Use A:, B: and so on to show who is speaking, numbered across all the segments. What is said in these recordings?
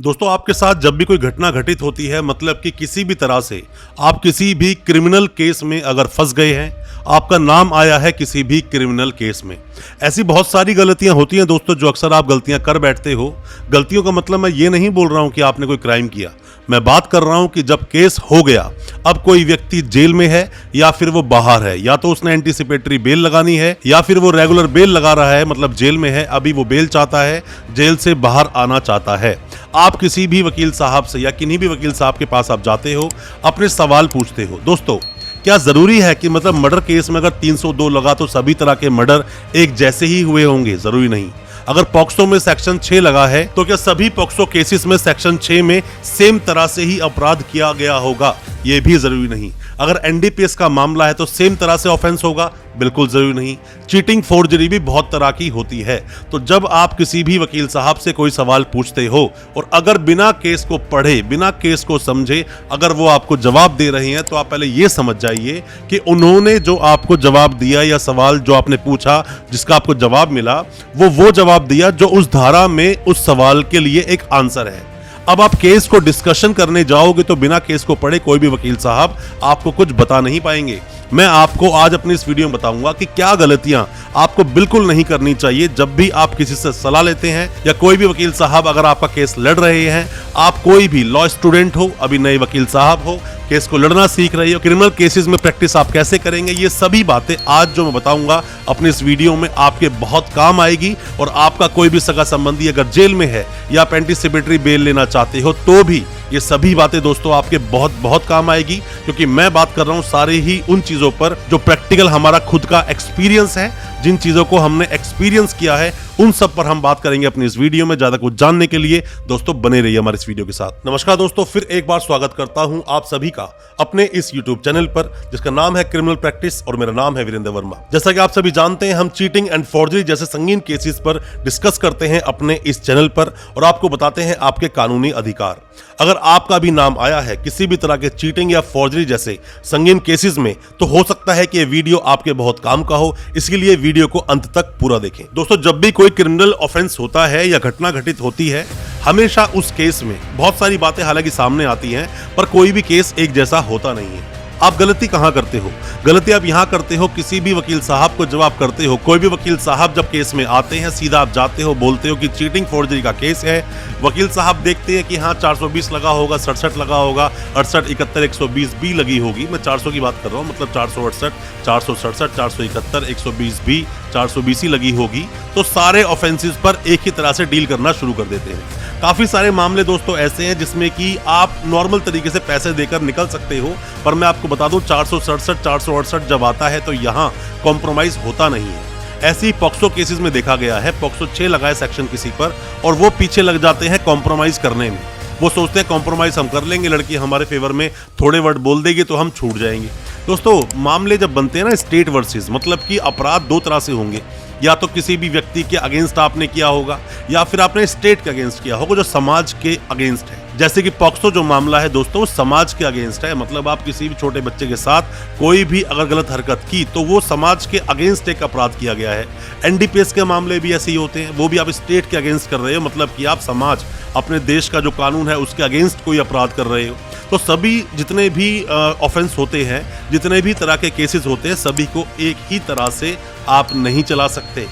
A: दोस्तों आपके साथ जब भी कोई घटना घटित होती है, मतलब कि किसी भी तरह से आप किसी भी क्रिमिनल केस में अगर फंस गए हैं, आपका नाम आया है किसी भी क्रिमिनल केस में, ऐसी बहुत सारी गलतियां होती हैं दोस्तों जो अक्सर आप गलतियां कर बैठते हो। गलतियों का मतलब मैं ये नहीं बोल रहा हूं कि आपने कोई क्राइम किया, मैं बात कर रहा हूं कि जब केस हो गया, अब कोई व्यक्ति जेल में है या फिर वो बाहर है, या तो उसने एंटीसिपेटरी बेल लगानी है या फिर वो रेगुलर बेल लगा रहा है, मतलब जेल में है, अभी वो बेल चाहता है, जेल से बाहर आना चाहता है। आप किसी भी वकील साहब से या किन्हीं भी वकील साहब के पास आप जाते हो, अपने सवाल पूछते हो। दोस्तों क्या जरूरी है कि मतलब मर्डर केस में अगर 302 लगा तो सभी तरह के मर्डर एक जैसे ही हुए होंगे? जरूरी नहीं। अगर पॉक्सो में सेक्शन 6 लगा है तो क्या सभी पॉक्सो केसेस में सेक्शन 6 में सेम तरह से ही अपराध किया गया होगा? ये भी जरूरी नहीं। अगर एनडीपीएस का मामला है तो सेम तरह से ऑफेंस होगा? बिल्कुल जरूरी नहीं। चीटिंग, फोर्जरी भी बहुत तरह की होती है। तो जब आप किसी भी वकील साहब से कोई सवाल पूछते हो और अगर बिना केस को पढ़े, बिना केस को समझे अगर वो आपको जवाब दे रहे हैं, तो आप पहले ये समझ जाइए कि उन्होंने जो आपको जवाब दिया या सवाल जो आपने पूछा जिसका आपको जवाब मिला, वो जवाब दिया जो उस धारा में उस सवाल के लिए एक आंसर है। अब आप केस को डिस्कशन करने जाओगे तो बिना केस को पढ़े कोई भी वकील साहब आपको कुछ बता नहीं पाएंगे। मैं आपको आज अपनी इस वीडियो में बताऊंगा कि क्या गलतियां आपको बिल्कुल नहीं करनी चाहिए जब भी आप किसी से सलाह लेते हैं, या कोई भी वकील साहब अगर आपका केस लड़ रहे हैं, आप कोई भी लॉ स्टूडेंट हो, अभी नए वकील साहब हो, केस को लड़ना सीख रहे हो, क्रिमिनल केसेस में प्रैक्टिस आप कैसे करेंगे, ये सभी बातें आज जो मैं बताऊंगा अपनी इस वीडियो में आपके बहुत काम आएगी। और आपका कोई भी सगा संबंधी अगर जेल में है या आप एंटीसिपेटरी बेल लेना चाहते हो तो भी ये सभी बातें दोस्तों आपके बहुत काम आएगी, क्योंकि मैं बात कर रहा हूं सारे ही उन चीजों पर जो प्रैक्टिकल हमारा खुद का एक्सपीरियंस है, जिन चीजों को हमने एक्सपीरियंस किया है, उन सब पर हम बात करेंगे अपनी इस वीडियो में। ज्यादा कुछ जानने के लिए दोस्तों बने रहिए हमारे इस वीडियो के साथ। नमस्कार दोस्तों, फिर एक बार स्वागत करता हूं आप सभी का अपने इस यूट्यूब चैनल पर जिसका नाम है क्रिमिनल प्रैक्टिस, और मेरा नाम है वीरेंद्र वर्मा। जैसा कि आप सभी जानते हैं, हम चीटिंग एंड फॉर्जरी जैसे संगीन केसेस पर डिस्कस करते हैं अपने इस चैनल पर और आपको बताते हैं आपके कानूनी अधिकार। अगर आपका भी नाम आया है किसी भी तरह के चीटिंग या फॉर्जरी जैसे संगीन केसेस में, तो हो सकता है कि ये वीडियो आपके बहुत काम का हो, इसलिए वीडियो को अंत तक पूरा देखें। दोस्तों जब भी कोई क्रिमिनल ऑफेंस होता है या घटना घटित होती है, हमेशा उस केस में बहुत सारी बातें हालांकि सामने आती हैं, पर कोई भी केस एक जैसा होता नहीं है। आप गलती कहां करते हो? गलती आप यहां करते हो किसी भी वकील साहब को जब आप करते हो, कोई भी वकील साहब जब केस में आते हैं, सीधा आप जाते हो, बोलते हो कि चीटिंग फोर्जरी का केस है। वकील साहब देखते हैं कि हाँ 420 लगा होगा, 67 लगा होगा, 68, 71, 120 बी लगी होगी। मैं 400 की बात कर रहा हूँ, मतलब 468, 467, 471, 120 बी, 420 लगी होगी। तो सारे ऑफेंसेस पर एक ही तरह से डील करना शुरू कर देते हैं। काफी सारे मामले दोस्तों ऐसे हैं जिसमें कि आप नॉर्मल तरीके से पैसे देकर निकल सकते हो, पर मैं आपको बता दूं 467, 468 जब आता है तो यहाँ कॉम्प्रोमाइज होता नहीं है। ऐसी पॉक्सो केसेस में देखा गया है, पॉक्सो 6 लगा है सेक्शन किसी पर और वो पीछे लग जाते हैं कॉम्प्रोमाइज करने में। वो सोचते हैं कॉम्प्रोमाइज हम कर लेंगे, लड़की हमारे फेवर में थोड़े वर्ड बोल देगी तो हम छूट जाएंगे। दोस्तों मामले जब बनते हैं ना स्टेट वर्सेस, मतलब कि अपराध दो तरह से होंगे, या तो किसी भी व्यक्ति के अगेंस्ट आपने किया होगा या फिर आपने स्टेट के अगेंस्ट किया होगा जो समाज के अगेंस्ट है। जैसे कि पॉक्सो जो मामला है दोस्तों वो समाज के अगेंस्ट है, मतलब आप किसी भी छोटे बच्चे के साथ कोई भी अगर गलत हरकत की तो वो समाज के अगेंस्ट एक अपराध किया गया है। एनडीपीएस के मामले भी ऐसे ही होते हैं, वो भी आप स्टेट के अगेंस्ट कर रहे हो, मतलब कि आप समाज, अपने देश का जो कानून है उसके अगेंस्ट कोई अपराध कर रहे हो। तो सभी जितने भी ऑफेंस होते हैं, जितने भी तरह के केसेस होते हैं, सभी को एक ही तरह से आप नहीं चला सकते।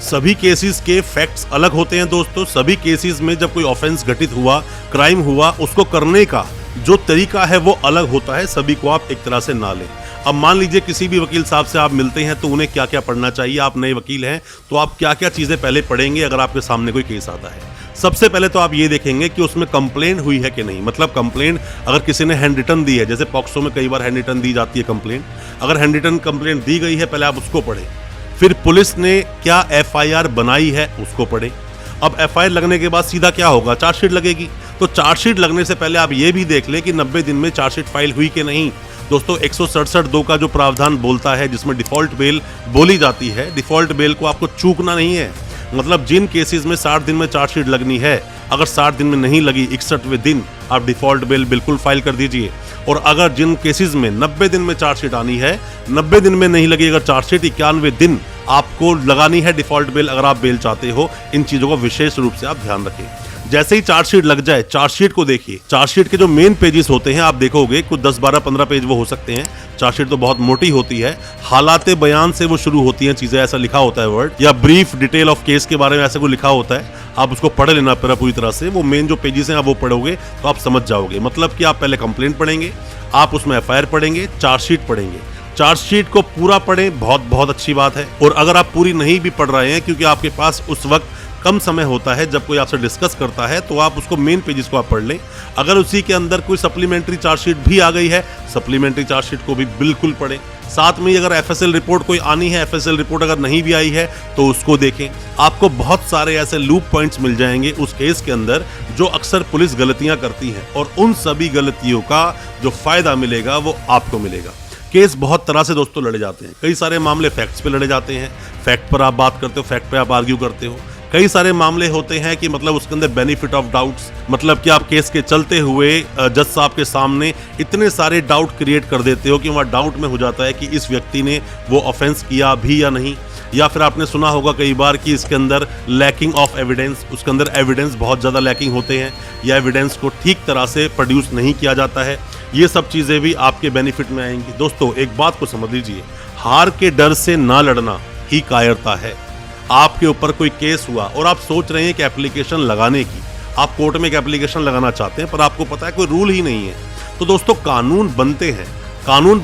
A: सभी केसेस के फैक्ट्स अलग होते हैं दोस्तों। सभी केसेस में जब कोई ऑफेंस घटित हुआ, क्राइम हुआ, उसको करने का जो तरीका है वो अलग होता है। सभी को आप एक तरह से ना लें। अब मान लीजिए किसी भी वकील साहब से आप मिलते हैं तो उन्हें क्या क्या पढ़ना चाहिए। आप नए वकील हैं तो आप क्या क्या चीज़ें पहले पढ़ेंगे अगर आपके सामने कोई केस आता है। सबसे पहले तो आप ये देखेंगे कि उसमें कंप्लेंट हुई है कि नहीं, मतलब कंप्लेंट अगर किसी ने हैंड रिटन दी है, जैसे पॉक्सो में कई बार हैंड रिटन दी जाती है कंप्लेंट, अगर हैंड रिटन कंप्लेंट दी गई है पहले आप उसको पढ़ें। फिर पुलिस ने क्या एफआईआर बनाई है उसको पढ़ें। अब एफआईआर लगने के बाद सीधा क्या होगा, चार्जशीट लगेगी। तो चार्जशीट लगने से पहले आप ये भी देख लें कि 90 दिन में चार्जशीट फाइल हुई कि नहीं। दोस्तों 167(2) का जो प्रावधान बोलता है जिसमें डिफॉल्ट बेल बोली जाती है, डिफॉल्ट बेल को आपको चूकना नहीं है। मतलब जिन केसेस में 60 दिन में चार्जशीट लगनी है, अगर 60 दिन में नहीं लगी, 61वें दिन आप डिफॉल्ट बेल बिल्कुल फाइल कर दीजिए। और अगर जिन केसेस में 90 दिन में चार्जशीट आनी है, 90 दिन में नहीं लगी अगर चार्जशीट, 91वें दिन आपको लगानी है डिफॉल्ट बेल अगर आप बेल चाहते हो। इन चीज़ों का विशेष रूप से आप ध्यान रखें। जैसे ही चार्जशीट लग जाए, चार्जशीट को देखिए, चार्जशीट के जो मेन पेजेस होते हैं आप देखोगे कुछ 10, 12, 15 पेज वो हो सकते हैं। चार्जशीट तो बहुत मोटी होती है, हालाते बयान से वो शुरू होती हैं चीजें, ऐसा लिखा होता है वर्ड, या ब्रीफ डिटेल ऑफ केस के बारे में ऐसा कुछ लिखा होता है। आप उसको पढ़ लेना पूरी तरह से, वो मेन जो पेजेस हैं आप वो पढ़ोगे तो आप समझ जाओगे। मतलब कि आप पहले कंप्लेंट पढ़ेंगे, आप उसमें एफआईआर पढ़ेंगे, चार्जशीट पढ़ेंगे। चार्जशीट को पूरा पढ़ें, बहुत बहुत अच्छी बात है। और अगर आप पूरी नहीं भी पढ़ रहे हैं क्योंकि आपके पास उस वक्त कम समय होता है जब कोई आपसे डिस्कस करता है, तो आप उसको मेन पेजेस को आप पढ़ लें। अगर उसी के अंदर कोई सप्लीमेंट्री चार्जशीट भी आ गई है, सप्लीमेंट्री चार्जशीट को भी बिल्कुल पढ़ें। साथ में अगर एफएसएल रिपोर्ट कोई आनी है, एफएसएल रिपोर्ट अगर नहीं भी आई है तो उसको देखें। आपको बहुत सारे ऐसे लूप पॉइंट्स मिल जाएंगे उस केस के अंदर जो अक्सर पुलिस गलतियां करती है, और उन सभी गलतियों का जो फायदा मिलेगा वो आपको मिलेगा। केस बहुत तरह से दोस्तों लड़े जाते हैं। कई सारे मामले फैक्ट्स पे लड़े जाते हैं, फैक्ट पर आप बात करते हो, फैक्ट पे आप आर्ग्यू करते हो। कई सारे मामले होते हैं कि मतलब उसके अंदर बेनिफिट ऑफ डाउट्स, मतलब कि आप केस के चलते हुए जज साहब के सामने इतने सारे डाउट क्रिएट कर देते हो कि वहाँ डाउट में हो जाता है कि इस व्यक्ति ने वो ऑफेंस किया भी या नहीं। या फिर आपने सुना होगा कई बार कि इसके अंदर लैकिंग ऑफ एविडेंस, उसके अंदर एविडेंस बहुत ज़्यादा लैकिंग होते हैं या एविडेंस को ठीक तरह से प्रोड्यूस नहीं किया जाता है। ये सब चीज़ें भी आपके बेनिफिट में आएंगी। दोस्तों एक बात को समझ लीजिए, हार के डर से ना लड़ना ही कायरता है। आपके ऊपर कोई केस हुआ और आप सोच रहे हैं कि एप्लीकेशन लगाने की, आप कोर्ट में एक एप्लीकेशन लगाना चाहते हैं पर आपको पता है कोई रूल ही नहीं है, तो दोस्तों कानून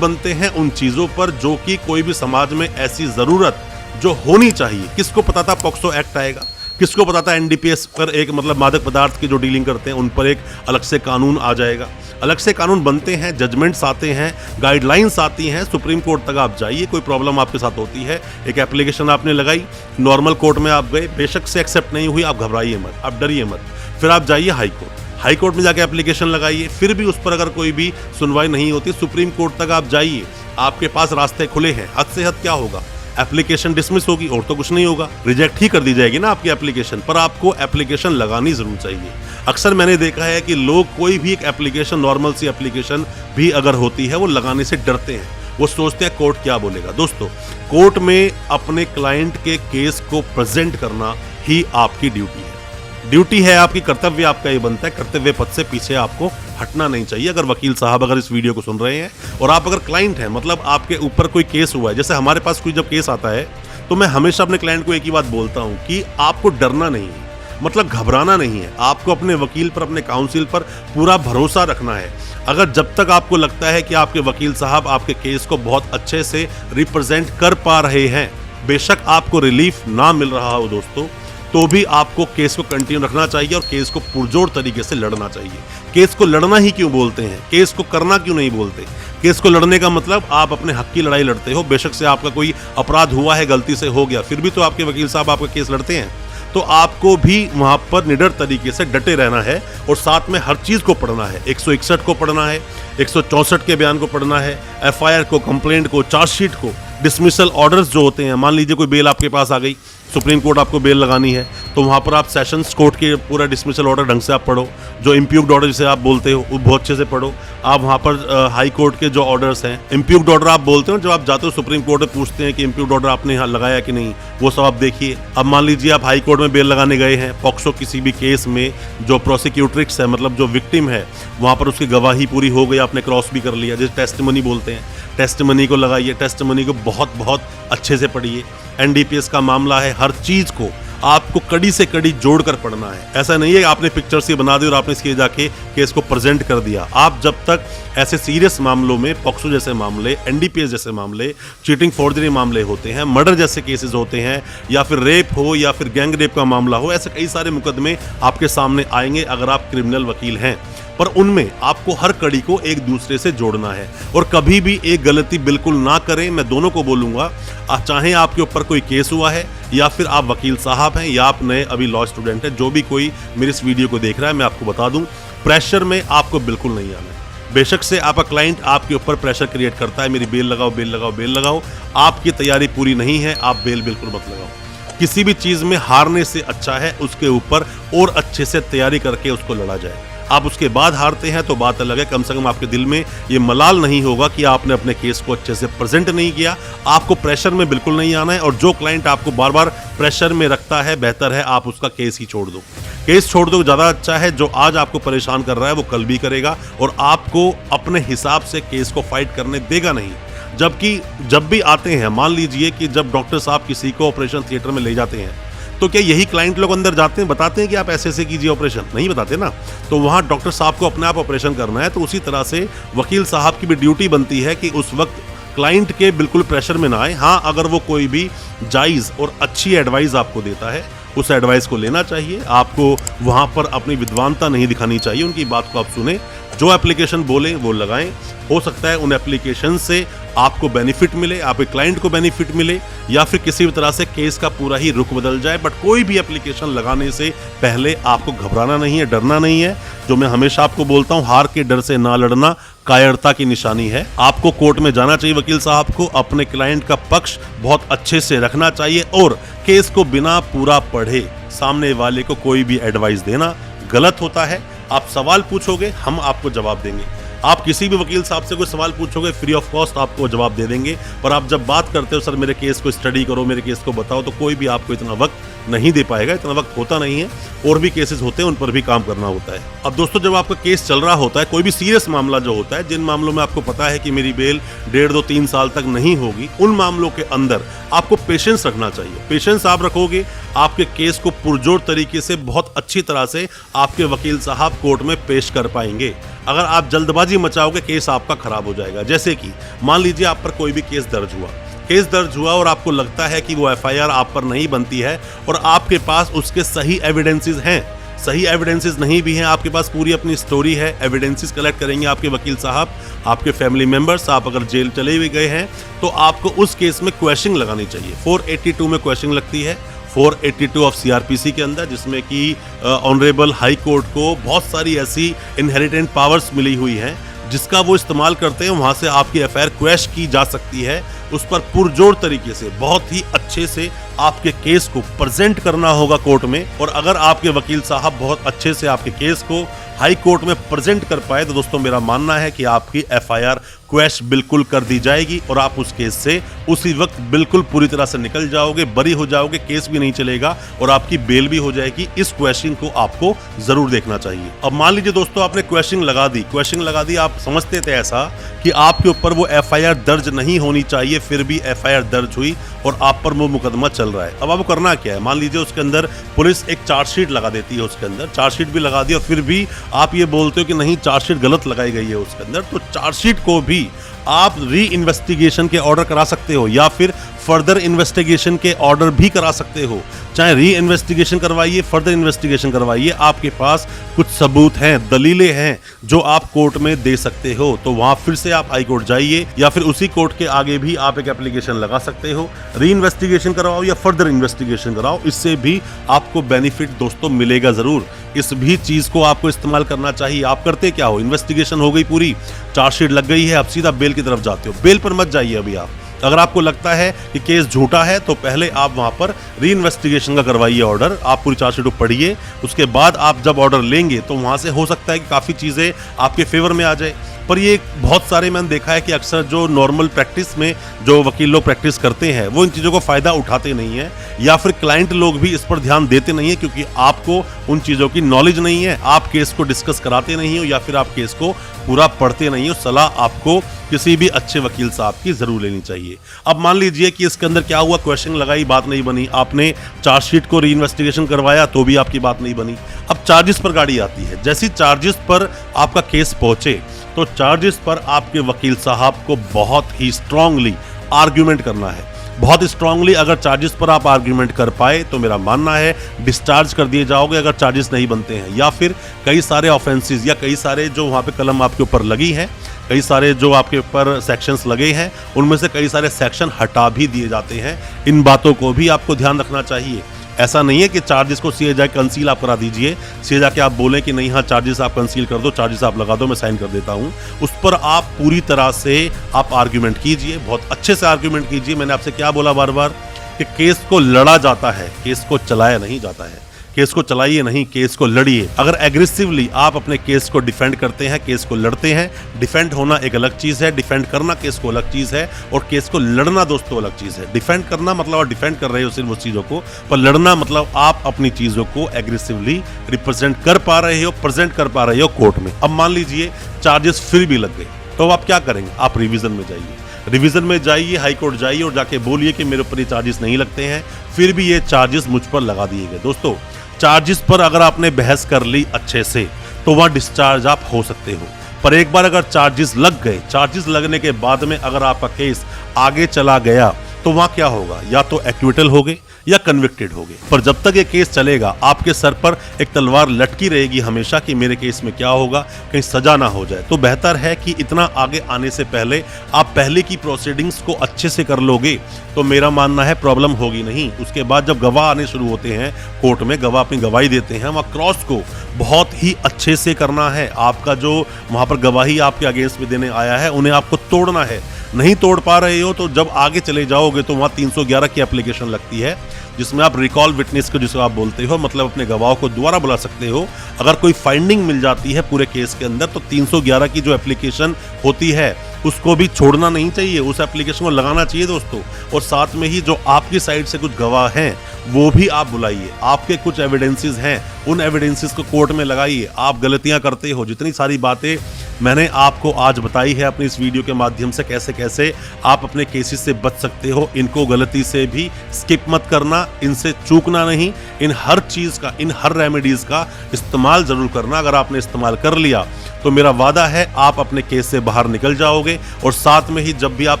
A: बनते हैं उन चीज़ों पर जो कि कोई भी समाज में ऐसी ज़रूरत जो होनी चाहिए। किसको पता था पॉक्सो एक्ट आएगा, किसको पता था एनडीपीएस पर एक मतलब मादक पदार्थ की जो डीलिंग करते हैं उन पर एक अलग से कानून आ जाएगा। अलग से कानून बनते हैं, जजमेंट्स आते हैं, गाइडलाइंस आती हैं, सुप्रीम कोर्ट तक आप जाइए। कोई प्रॉब्लम आपके साथ होती है, एक एप्लीकेशन आपने लगाई, नॉर्मल कोर्ट में आप गए, बेशक से एक्सेप्ट नहीं हुई, आप घबराइए मत, आप डरिए मत, फिर आप जाइए हाई कोर्ट में जाके एप्लीकेशन लगाइए, फिर भी उस पर अगर कोई भी सुनवाई नहीं होती, सुप्रीम कोर्ट तक आप जाइए। आपके पास रास्ते खुले हैं। हद से हद क्या होगा, एप्लीकेशन डिसमिस होगी और तो कुछ नहीं होगा, रिजेक्ट ही कर दी जाएगी ना आपकी एप्लीकेशन, पर आपको एप्लीकेशन लगानी जरूर चाहिए। अक्सर मैंने देखा है कि लोग कोई भी एक एप्लीकेशन, नॉर्मल सी एप्लीकेशन भी अगर होती है, वो लगाने से डरते हैं, वो सोचते हैं कोर्ट क्या बोलेगा। दोस्तों कोर्ट में अपने क्लाइंट के केस को प्रेजेंट करना ही आपकी ड्यूटी है, आपकी कर्तव्य आपका ये बनता है। कर्तव्य पथ से पीछे आपको हटना नहीं चाहिए। अगर वकील साहब अगर इस वीडियो को सुन रहे हैं और आप अगर क्लाइंट हैं, मतलब आपके ऊपर कोई केस हुआ है, जैसे हमारे पास कोई जब केस आता है तो मैं हमेशा अपने क्लाइंट को एक ही बात बोलता हूं कि आपको डरना नहीं है, मतलब घबराना नहीं है। आपको अपने वकील पर, अपने काउंसिल पर पूरा भरोसा रखना है। अगर जब तक आपको लगता है कि आपके वकील साहब आपके केस को बहुत अच्छे से रिप्रेजेंट कर पा रहे हैं, बेशक आपको रिलीफ ना मिल रहा हो दोस्तों, तो भी आपको केस को कंटिन्यू रखना चाहिए और केस को पुरजोर तरीके से लड़ना चाहिए। केस को लड़ना ही क्यों बोलते हैं, केस को करना क्यों नहीं बोलते? केस को लड़ने का मतलब आप अपने हक की लड़ाई लड़ते हो। बेशक से आपका कोई अपराध हुआ है, गलती से हो गया, फिर भी तो आपके वकील साहब आपका केस लड़ते हैं। तो आपको भी वहां पर निडर तरीके से डटे रहना है और साथ में हर चीज को पढ़ना है। 161 को पढ़ना है, 164 के बयान को पढ़ना है, एफआईआर को, कंप्लेंट को, चार्जशीट को, डिसमिसल ऑर्डर्स जो होते हैं। मान लीजिए कोई बेल आपके पास आ गई, सुप्रीम कोर्ट आपको बेल लगानी है, तो वहाँ पर आप सेशंस कोर्ट के पूरा डिसमिसल ऑर्डर ढंग से आप पढ़ो। जो इम्प्यूग्ड ऑर्डर जिसे आप बोलते हो वो बहुत अच्छे से पढ़ो। आप वहाँ पर हाई कोर्ट के जो ऑर्डर्स हैं, इम्प्यूग्ड ऑर्डर आप बोलते हो, जब आप जाते हो सुप्रीम कोर्ट में पूछते हैं कि इम्प्यूग्ड ऑर्डर आपने यहाँ लगाया कि नहीं, वो सब आप देखिए। अब मान लीजिए आप हाई कोर्ट में बेल लगाने गए हैं, पॉक्सो किसी भी केस में जो प्रोसिक्यूट्रिक्स है, मतलब जो विक्टिम है, वहाँ पर उसकी गवाही पूरी हो गई, आपने क्रॉस भी कर लिया, जैसे टेस्टिमनी बोलते हैं, टेस्टिमनी को लगाइए, टेस्टिमनी को बहुत अच्छे से पढ़िए। एनडीपीएस का मामला है, हर चीज को आपको कड़ी से कड़ी जोड़कर पढ़ना है। ऐसा नहीं है कि आपने पिक्चर से बना दी और आपने इसके जाके केस को प्रेजेंट कर दिया। आप जब तक ऐसे सीरियस मामलों में, पॉक्सो जैसे मामले, एनडीपीएस जैसे मामले, चीटिंग फॉर्जरी मामले होते हैं, मर्डर जैसे केसेस होते हैं, या फिर रेप हो या फिर गैंग रेप का मामला हो, ऐसे कई सारे मुकदमे आपके सामने आएंगे अगर आप क्रिमिनल वकील हैं। पर उनमें आपको हर कड़ी को एक दूसरे से जोड़ना है और कभी भी एक गलती बिल्कुल ना करें। मैं दोनों को बोलूंगा, चाहे आपके ऊपर कोई केस हुआ है या फिर आप वकील साहब हैं या आप नए अभी लॉ स्टूडेंट हैं, जो भी कोई मेरी इस वीडियो को देख रहा है, मैं आपको बता दूं, प्रेशर में आपको बिल्कुल नहीं आना है। बेशक से आपका क्लाइंट आपके ऊपर प्रेशर क्रिएट करता है, मेरी बेल लगाओ, बेल लगाओ, बेल लगाओ। आपकी तैयारी पूरी नहीं है, आप बेल बिल्कुल मत लगाओ। किसी भी चीज में हारने से अच्छा है उसके ऊपर और अच्छे से तैयारी करके उसको लड़ा जाए। आप उसके बाद हारते हैं तो बात अलग है, कम से कम आपके दिल में ये मलाल नहीं होगा कि आपने अपने केस को अच्छे से प्रेजेंट नहीं किया। आपको प्रेशर में बिल्कुल नहीं आना है और जो क्लाइंट आपको बार बार प्रेशर में रखता है, बेहतर है आप उसका केस ही छोड़ दो। केस छोड़ दो ज़्यादा अच्छा है। जो आज आपको परेशान कर रहा है वो कल भी करेगा और आपको अपने हिसाब से केस को फाइट करने देगा नहीं। जबकि जब भी आते हैं, मान लीजिए कि जब डॉक्टर साहब किसी को ऑपरेशन थिएटर में ले जाते हैं, तो क्या यही क्लाइंट लोग अंदर जाते हैं, बताते हैं कि आप ऐसे ऐसे कीजिए ऑपरेशन? नहीं बताते ना। तो वहाँ डॉक्टर साहब को अपने आप ऑपरेशन करना है, तो उसी तरह से वकील साहब की भी ड्यूटी बनती है कि उस वक्त क्लाइंट के बिल्कुल प्रेशर में ना आए। हाँ, अगर वो कोई भी जायज़ और अच्छी एडवाइस आपको देता है, उस एडवाइस को लेना चाहिए। आपको वहाँ पर अपनी विद्वानता नहीं दिखानी चाहिए, उनकी बात को आप सुने, जो एप्लीकेशन बोले वो लगाएं। हो सकता है उन एप्लीकेशन से आपको बेनिफिट मिले, आपके क्लाइंट को बेनिफिट मिले, या फिर किसी भी तरह से केस का पूरा ही रुख बदल जाए। बट कोई भी एप्लीकेशन लगाने से पहले आपको घबराना नहीं है, डरना नहीं है। जो मैं हमेशा आपको बोलता हूँ, हार के डर से ना लड़ना कायरता की निशानी है। आपको कोर्ट में जाना चाहिए, वकील साहब को अपने क्लाइंट का पक्ष बहुत अच्छे से रखना चाहिए और केस को बिना पूरा पढ़े सामने वाले को कोई भी एडवाइस देना गलत होता है। आप सवाल पूछोगे, हम आपको जवाब देंगे। आप किसी भी वकील साहब से कोई सवाल पूछोगे, फ्री ऑफ कॉस्ट आपको जवाब दे देंगे। पर आप जब बात करते हो, सर मेरे केस को स्टडी करो, मेरे केस को बताओ, तो कोई भी आपको इतना वक्त नहीं दे पाएगा। इतना वक्त होता नहीं है, और भी केसेस होते हैं, उन पर भी काम करना होता है। अब दोस्तों, जब आपका केस चल रहा होता है, कोई भी सीरियस मामला जो होता है, जिन मामलों में आपको पता है कि मेरी बेल 1.5, 2, 3 साल तक नहीं होगी, उन मामलों के अंदर आपको पेशेंस रखना चाहिए। पेशेंस आप रखोगे, आपके केस को पुरजोर तरीके से बहुत अच्छी तरह से आपके वकील साहब कोर्ट में पेश कर पाएंगे। अगर आप जल्दबाजी मचाओगे, केस आपका खराब हो जाएगा। जैसे कि मान लीजिए आप पर कोई भी केस दर्ज हुआ और आपको लगता है कि वो एफआईआर आप पर नहीं बनती है और आपके पास उसके सही एविडेंसेस हैं, सही एविडेंसेस नहीं भी हैं, आपके पास पूरी अपनी स्टोरी है, एविडेंसेस कलेक्ट करेंगे आपके वकील साहब, आपके फैमिली मेंबर्स, आप अगर जेल चले हुए गए हैं, तो आपको उस केस में क्वेश्चन लगानी चाहिए। 482 में क्वेश्चन लगती है, 482 ऑफ सीआरपीसी के अंदर, जिसमें कि ऑनरेबल हाई कोर्ट को बहुत सारी ऐसी इनहेरिटेंट पावर्स मिली हुई हैं जिसका वो इस्तेमाल करते हैं। वहाँ से आपकी एफआईआर क्वैश की जा सकती है। उस पर पुरजोर तरीके से, बहुत ही अच्छे से आपके केस को प्रेजेंट करना होगा कोर्ट में। और अगर आपके वकील साहब बहुत अच्छे से आपके केस को हाई कोर्ट में प्रेजेंट कर पाए, तो दोस्तों मेरा मानना है कि आपकी एफआईआर क्वैश बिल्कुल कर दी जाएगी और आप उस केस से उसी वक्त बिल्कुल पूरी तरह से निकल जाओगे, बरी हो जाओगे, केस भी नहीं चलेगा और आपकी बेल भी हो जाएगी। इस क्वेश्चन को आपको जरूर देखना चाहिए। अब मान लीजिए दोस्तों, आपने क्वेश्चन लगा दी, आप समझते थे ऐसा कि आपके ऊपर वो एफआईआर दर्ज नहीं होनी चाहिए, फिर भी एफआईआर दर्ज हुई और आप पर वो मुकदमा चल रहा है। अब आपको करना क्या है? मान लीजिए उसके अंदर पुलिस एक चार्जशीट लगा देती है, उसके अंदर चार्जशीट भी लगा दी और फिर भी आप ये बोलते हो कि नहीं, चार्जशीट गलत लगाई गई है उसके अंदर, तो चार्जशीट को भी आप री इन्वेस्टिगेशन के ऑर्डर करा सकते हो या फिर फर्दर इन्वेस्टिगेशन के ऑर्डर भी करा सकते हो। चाहे री इन्वेस्टिगेशन करवाइए, फर्दर इन्वेस्टिगेशन करवाइए, आपके पास कुछ सबूत हैं, दलीलें हैं जो आप कोर्ट में दे सकते हो। तो वहां फिर से आप हाई कोर्ट जाइए या फिर उसी कोर्ट के आगे भी आप एक एप्लीकेशन लगा सकते हो। री इन्वेस्टिगेशन करवाओ या फर्दर इन्वेस्टिगेशन कराओ, इससे भी आपको बेनिफिट दोस्तों मिलेगा जरूर। इस भी चीज को आपको इस्तेमाल करना चाहिए। आप करते क्या हो, इन्वेस्टिगेशन हो गई पूरी, चार्जशीट लग गई है, अब सीधा बेल की तरफ जाते हो। बेल पर मत जाइए अभी आप। अगर आपको लगता है कि केस झूठा है तो पहले आप वहां पर री इन्वेस्टिगेशन का करवाइए ऑर्डर। आप पूरी चार्जशीट को पढ़िए, उसके बाद आप जब ऑर्डर लेंगे तो वहां से हो सकता है कि काफी चीजें आपके फेवर में आ जाए। पर ये बहुत सारे मैंने देखा है कि अक्सर जो नॉर्मल प्रैक्टिस में जो वकील लोग प्रैक्टिस करते हैं वो इन चीज़ों को फ़ायदा उठाते नहीं है, या फिर क्लाइंट लोग भी इस पर ध्यान देते नहीं है क्योंकि आपको उन चीज़ों की नॉलेज नहीं है। आप केस को डिस्कस कराते नहीं हो या फिर आप केस को पूरा पढ़ते नहीं हो। सलाह आपको किसी भी अच्छे वकील साहब की जरूर लेनी चाहिए। अब मान लीजिए कि इसके अंदर क्या हुआ, क्वेश्चन लगाई, बात नहीं बनी, आपने चार्जशीट को री इन्वेस्टिगेशन करवाया तो भी आपकी बात नहीं बनी। अब चार्जेस पर गाड़ी आती है। जैसी चार्जेस पर आपका केस पहुंचे तो चार्जेस पर आपके वकील साहब को बहुत ही स्ट्रांगली आर्ग्यूमेंट करना है। बहुत स्ट्रांगली अगर चार्जेस पर आप आर्ग्यूमेंट कर पाए तो मेरा मानना है डिस्चार्ज कर दिए जाओगे अगर चार्जेस नहीं बनते हैं, या फिर कई सारे ऑफेंसेस या कई सारे जो वहाँ पे कलम आपके ऊपर लगी है, कई सारे जो आपके ऊपर सेक्शंस लगे हैं, उनमें से कई सारे सेक्शन हटा भी दिए जाते हैं। इन बातों को भी आपको ध्यान रखना चाहिए। ऐसा नहीं है कि चार्जेस को सीधे जाके कंसील आप करा दीजिए, सीधे जाके आप बोलें कि नहीं हाँ चार्जेस आप कंसील कर दो, चार्जेस आप लगा दो, मैं साइन कर देता हूँ। उस पर आप पूरी तरह से आप आर्ग्यूमेंट कीजिए, बहुत अच्छे से आर्ग्यूमेंट कीजिए। मैंने आपसे क्या बोला बार बार कि केस को लड़ा जाता है, केस को चलाया नहीं जाता है। केस को चलाइए नहीं, केस को लड़िए। अगर एग्रेसिवली आप अपने केस को डिफेंड करते हैं, केस को लड़ते हैं, डिफेंड होना एक अलग चीज है, डिफेंड करना केस को अलग चीज है, और केस को लड़ना दोस्तों अलग चीज है। डिफेंड करना मतलब आप डिफेंड कर रहे हो सिर्फ उस चीजों को, पर लड़ना मतलब आप अपनी चीजों को एग्रेसिवली रिप्रेजेंट कर पा रहे हो, प्रेजेंट कर पा रहे हो कोर्ट में। अब मान लीजिए चार्जेस फिर भी लग गए, तो आप क्या करेंगे? आप रिवीजन में जाइए, रिवीजन में जाइए, हाई कोर्ट जाइए और जाके बोलिए कि मेरे ऊपर ये चार्जेस नहीं लगते हैं, फिर भी ये चार्जेस मुझ पर लगा दिए गए। दोस्तों, चार्जेस पर अगर आपने बहस कर ली अच्छे से तो वहां डिस्चार्ज आप हो सकते हो, पर एक बार अगर चार्जेस लग गए, चार्जेस लगने के बाद में अगर आपका केस आगे चला गया तो वहां क्या होगा? या तो एक्विटल हो गए या कन्विक्टेड हो गए। पर जब तक ये केस चलेगा आपके सर पर एक तलवार लटकी रहेगी हमेशा कि मेरे केस में क्या होगा, कहीं सजा ना हो जाए। तो बेहतर है कि इतना आगे आने से पहले आप पहले की प्रोसीडिंग्स को अच्छे से कर लोगे तो मेरा मानना है प्रॉब्लम होगी नहीं। उसके बाद जब गवाह आने शुरू होते हैं कोर्ट में, गवाह अपनी गवाही देते हैं, वहाँ क्रॉस को बहुत ही अच्छे से करना है। आपका जो वहाँ पर गवाही आपके अगेंस्ट में देने आया है उन्हें आपको तोड़ना है। नहीं तोड़ पा रहे हो तो जब आगे चले जाओगे तो वहाँ 311 की एप्लीकेशन लगती है, जिसमें आप रिकॉल विटनेस को जिसे आप बोलते हो, मतलब अपने गवाह को दोबारा बुला सकते हो। अगर कोई फाइंडिंग मिल जाती है पूरे केस के अंदर तो 311 की जो एप्लीकेशन होती है उसको भी छोड़ना नहीं चाहिए, उस एप्लीकेशन को लगाना चाहिए दोस्तों। और साथ में ही जो आपकी साइड से कुछ गवाह हैं वो भी आप बुलाइए। आपके कुछ एविडेंसेस हैं, उन एविडेंसेस को कोर्ट में लगाइए। आप गलतियां करते हो, जितनी सारी बातें मैंने आपको आज बताई है अपनी इस वीडियो के माध्यम से, कैसे कैसे आप अपने केसेस से बच सकते हो, इनको गलती से भी स्किप मत करना, इनसे चूकना नहीं। इन हर चीज का, इन हर रेमेडीज का इस्तेमाल जरूर करना। अगर आपने इस्तेमाल कर लिया तो मेरा वादा है आप अपने केस से बाहर निकल जाओगे। और साथ में ही जब भी आप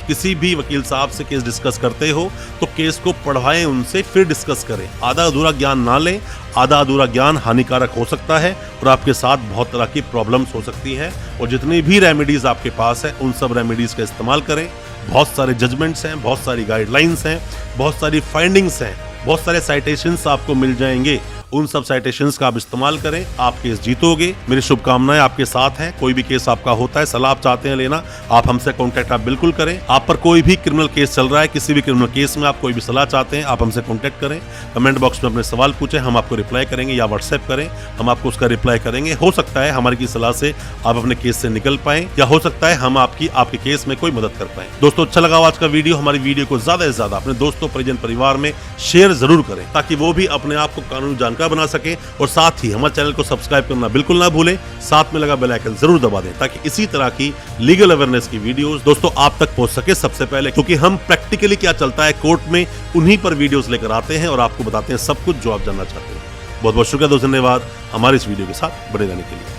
A: किसी भी वकील साहब से केस डिस्कस करते हो तो केस को पढ़वाएं उनसे, फिर डिस्कस करें। आधा अधूरा ज्ञान ना लें, आधा अधूरा ज्ञान हानिकारक हो सकता है और आपके साथ बहुत तरह की प्रॉब्लम्स हो सकती हैं। और जितनी भी रेमेडीज आपके पास है उन सब रेमेडीज का इस्तेमाल करें। बहुत सारे जजमेंट्स हैं, बहुत सारी गाइडलाइंस हैं, बहुत सारी फाइंडिंग्स हैं, बहुत सारे साइटेशंस आपको मिल जाएंगे। उन सब साइटेशंस का आप इस्तेमाल करें, आप केस जीतोगे। मेरी शुभकामनाएं आपके साथ हैं। कोई भी केस आपका होता है, सलाह आप चाहते हैं लेना, आप हमसे कांटेक्ट आप बिल्कुल करें। आप पर कोई भी क्रिमिनल केस चल रहा है, किसी भी क्रिमिनल केस में आप कोई भी सलाह चाहते हैं, आप हमसे कांटेक्ट करें। कमेंट बॉक्स में अपने सवाल पूछें, हम आपको रिप्लाई करेंगे, या व्हाट्सएप करें, हम आपको उसका रिप्लाई करेंगे। हो सकता है हमारी की सलाह से आप अपने केस से निकल पाएं, या हो सकता है हम आपके केस में कोई मदद कर पाएं। दोस्तों, अच्छा लगा आज का वीडियो? हमारी वीडियो को ज्यादा से ज्यादा अपने दोस्तों, परिजन, परिवार में शेयर जरूर करें ताकि वो भी अपने आप को कानूनी जानकार बना सके। और साथ ही हमारे चैनल को सब्सक्राइब करना बिल्कुल ना भूलें, साथ में लगा बेल आइकन जरूर दबा दें ताकि इसी तरह की लीगल अवेयरनेस की वीडियोस दोस्तों आप तक पहुंच सके सबसे पहले। क्योंकि हम प्रैक्टिकली क्या चलता है कोर्ट में उन्हीं पर वीडियोस लेकर आते हैं और आपको बताते हैं सब कुछ जो आप जानना चाहते हैं। बहुत बहुत शुक्रिया दोस्तों, धन्यवाद हमारे इस वीडियो के साथ बने रहने के लिए।